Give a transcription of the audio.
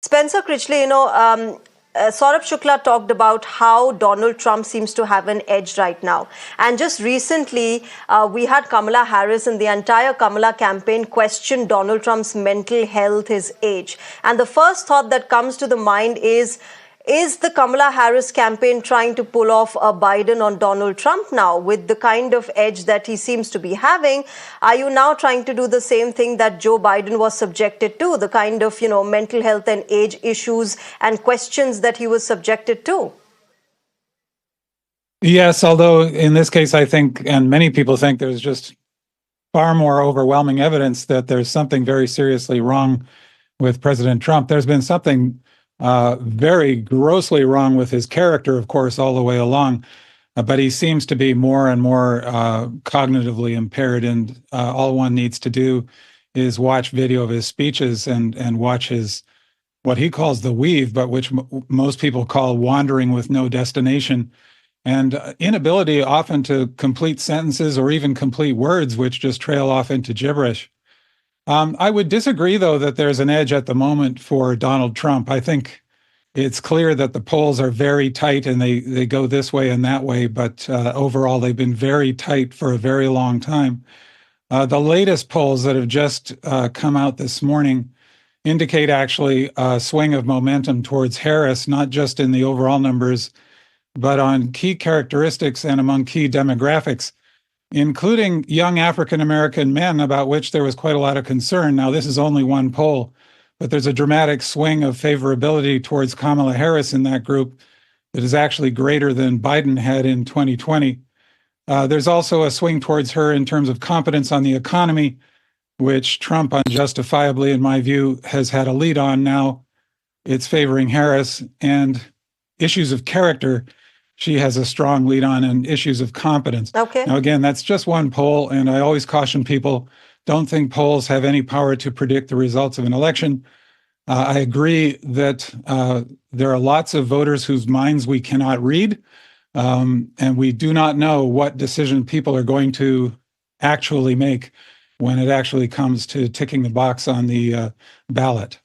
Spencer Critchley, Saurabh Shukla talked about how Donald Trump seems to have an edge right now. And just recently, we had Kamala Harris and the entire Kamala campaign question Donald Trump's mental health, his age. And the first thought that comes to the mind is the Kamala Harris campaign trying to pull off a Biden on Donald Trump now with the kind of edge that he seems to be having? Are you now trying to do the same thing that Joe Biden was subjected to, the kind of, mental health and age issues and questions that he was subjected to? Yes, although in this case, I think, and many people think, there's just far more overwhelming evidence that there's something very seriously wrong with President Trump. There's been something very grossly wrong with his character, of course, all the way along. But he seems to be more and more cognitively impaired, and all one needs to do is watch video of his speeches and watch his, what he calls the weave, but which most people call wandering with no destination, and inability often to complete sentences or even complete words, which just trail off into gibberish. I would disagree, though, that there's an edge at the moment for Donald Trump. I think it's clear that the polls are very tight and they go this way and that way, but overall they've been very tight for a very long time. The latest polls that have just come out this morning indicate actually a swing of momentum towards Harris, not just in the overall numbers, but on key characteristics and among key demographics, including young African-American men, about which there was quite a lot of concern. Now, this is only one poll, but there's a dramatic swing of favorability towards Kamala Harris in that group that is actually greater than Biden had in 2020. There's also a swing towards her in terms of competence on the economy, which Trump unjustifiably, in my view, has had a lead on. Now it's favoring Harris. And issues of character, she has a strong lead on, and issues of competence. Okay. Now, again, that's just one poll, and I always caution people, don't think polls have any power to predict the results of an election. I agree that there are lots of voters whose minds we cannot read, and we do not know what decision people are going to actually make when it actually comes to ticking the box on the ballot.